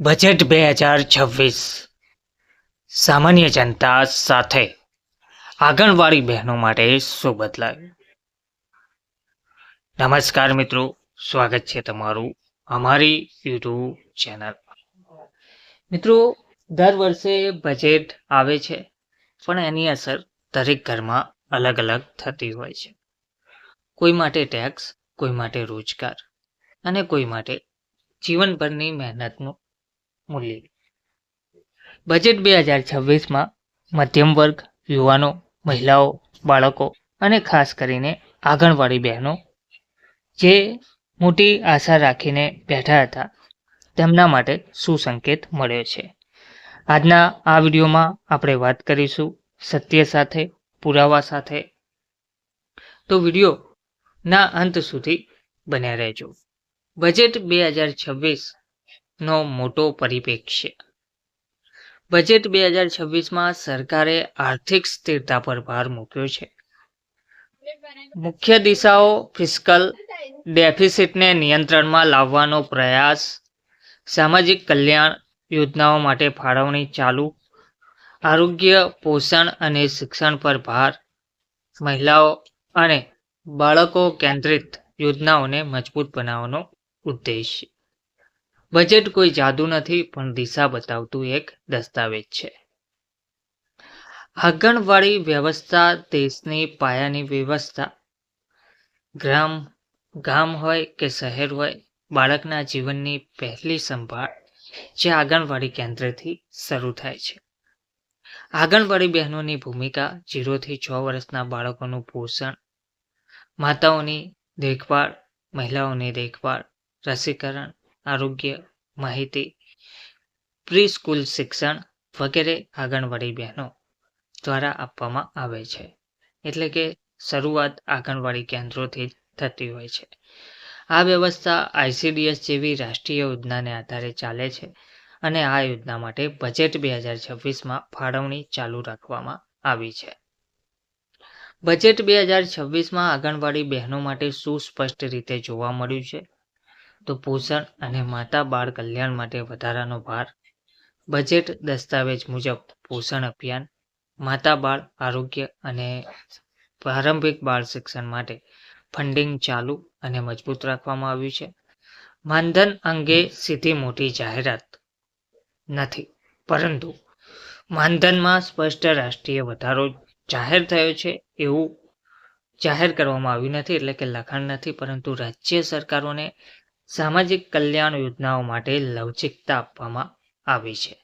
Budget 2026 સામાન્ય જનતા સાથે આંગણવાડી બહેનો માટે શું બદલાયું? નમસ્કાર મિત્રો, સ્વાગત છે તમારું અમારી યુટ્યુબ ચેનલ. મિત્રો, દર વર્ષે બજેટ આવે છે, પણ એની અસર દરેક ઘરમાં અલગ અલગ થતી હોય છે. કોઈ માટે ટેક્સ, કોઈ માટે રોજગાર અને કોઈ માટે જીવનભરની મહેનતનું મૂલ્ય. બજેટ 2026માં મધ્યમ વર્ગ, યુવાનો, મહિલાઓ, બાળકો અને ખાસ કરીને આંગણવાડી બહેનો જે મોટી આશા રાખીને બેઠા હતા તેમના માટે શું સંકેત મળ્યો છે. આજના આ વિડીયોમાં આપણે વાત કરીશું સત્ય સાથે, પુરાવા સાથે. તો વિડીયોના અંત સુધી બન્યા રહેજો. બજેટ 2026નો મોટો પરિપ્રેક્ષ્ય. બજેટ 2026માં સરકારે આર્થિક સ્થિરતા પર ભાર મૂક્યો છે. મુખ્ય દિશાઓ: ફિસ્કલ ડેફિસિટને નિયંત્રણમાં લાવવાનો પ્રયાસ, સામાજિક કલ્યાણ યોજનાઓ માટે ફાળવણી ચાલુ, આરોગ્ય, પોષણ અને શિક્ષણ પર ભાર, મહિલાઓ અને બાળકો કેન્દ્રિત યોજનાઓને મજબૂત બનાવવાનો ઉદ્દેશ્ય. બજેટ કોઈ જાદુ નથી, પણ દિશા બતાવતું એક દસ્તાવેજ છે. આંગણવાડી વ્યવસ્થા દેશની પાયાની વ્યવસ્થા. ગામ હોય કે શહેર હોય, બાળકના જીવનની પહેલી સંભાળ જે આંગણવાડી કેન્દ્રથી શરૂ થાય છે. આંગણવાડી બહેનોની ભૂમિકા: 0 થી 6 વર્ષના બાળકોનું પોષણ, માતાઓની દેખભાળ, મહિલાઓની દેખભાળ, રસીકરણ, આરોગ્ય માહિતી, પ્રી સ્કૂલ શિક્ષણ વગેરે આંગણવાડી બહેનો દ્વારા આપવામાં આવે છે. એટલે કે શરૂઆત આંગણવાડી કેન્દ્રોથી થતી હોય છે. આ વ્યવસ્થા ICDS જેવી રાષ્ટ્રીય યોજનાને આધારે ચાલે છે અને આ યોજના માટે બજેટ 2026માં ફાળવણી ચાલુ રાખવામાં આવી છે. બજેટ 2026માં આંગણવાડી બહેનો માટે શું સ્પષ્ટ રીતે જોવા મળ્યું છે? તો પોષણ અને માતા બાળ કલ્યાણ માટે વધારાનો ભાર. બજેટ દસ્તાવેજ મુજબ પોષણ અભિયાન, માતા બાળ આરોગ્ય અને પ્રારંભિક બાળ શિક્ષણ માટે ફંડિંગ ચાલુ અને મજબૂત રાખવામાં આવ્યું છે. માનધન અંગે સીધી મોટી જાહેરાત નથી, પરંતુ માનધનમાં સ્પષ્ટ રાષ્ટ્રીય વધારો જાહેર થયો છે. એવું જાહેર કરવામાં આવ્યું નથી, એટલે કે લખાણ નથી, પરંતુ રાજ્ય સરકારોને સામાજિક કલ્યાણ યોજનાઓ માટે લવચીકતા આપવામાં આવી છે.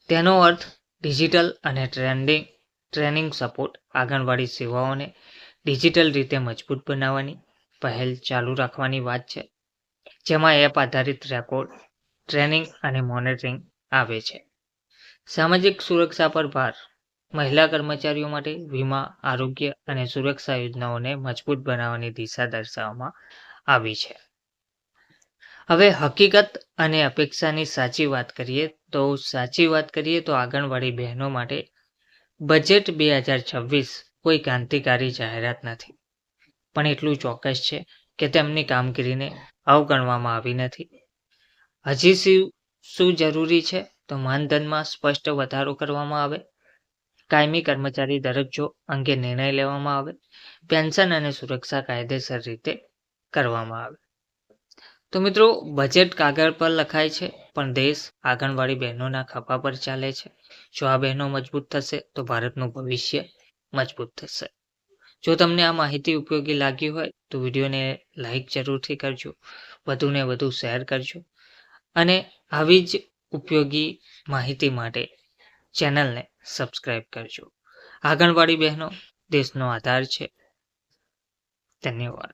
તેનો અર્થ ડિજિટલ અને ટ્રેનિંગ સપોર્ટ. આંગણવાડી સેવાઓને ડિજિટલ રીતે મજબૂત બનાવવાની પહેલ ચાલુ રાખવાની વાત છે, જેમાં એપ આધારિત રેકોર્ડ, ટ્રેનિંગ અને મોનિટરિંગ આવે છે. સામાજિક સુરક્ષા પર ભાર. મહિલા કર્મચારીઓ માટે વીમા, આરોગ્ય અને સુરક્ષા યોજનાઓને મજબૂત બનાવવાની દિશા દર્શાવવામાં આવી છે. હવે હકીકત અને અપેક્ષાની સાચી વાત કરીએ તો આંગણવાડી બહેનો માટે બજેટ 2026 કોઈ ક્રાંતિકારી જાહેરાત નથી, પણ એટલું ચોક્કસ છે કે તેમની કામગીરીને અવગણવામાં આવી નથી. હજી શું જરૂરી છે? તો માનધનમાં સ્પષ્ટ વધારો કરવામાં આવે, કાયમી કર્મચારી દરજ્જો અંગે નિર્ણય લેવામાં આવે, પેન્શન અને સુરક્ષા કાયદેસર રીતે કરવામાં આવે. તો મિત્રો, બજેટ કાગળ પર લખાય છે, પણ દેશ આંગણવાડી બહેનોના ખભા પર ચાલે છે. જો આ બહેનો મજબૂત થશે તો ભારતનું ભવિષ્ય મજબૂત થશે. જો તમને આ માહિતી ઉપયોગી લાગી હોય તો વિડીયોને લાઈક જરૂરથી કરજો, વધુને વધુ શેર કરજો અને આવી જ ઉપયોગી માહિતી માટે ચેનલને સબસ્ક્રાઈબ કરજો. આંગણવાડી બહેનો દેશનો આધાર છે. ધન્યવાદ.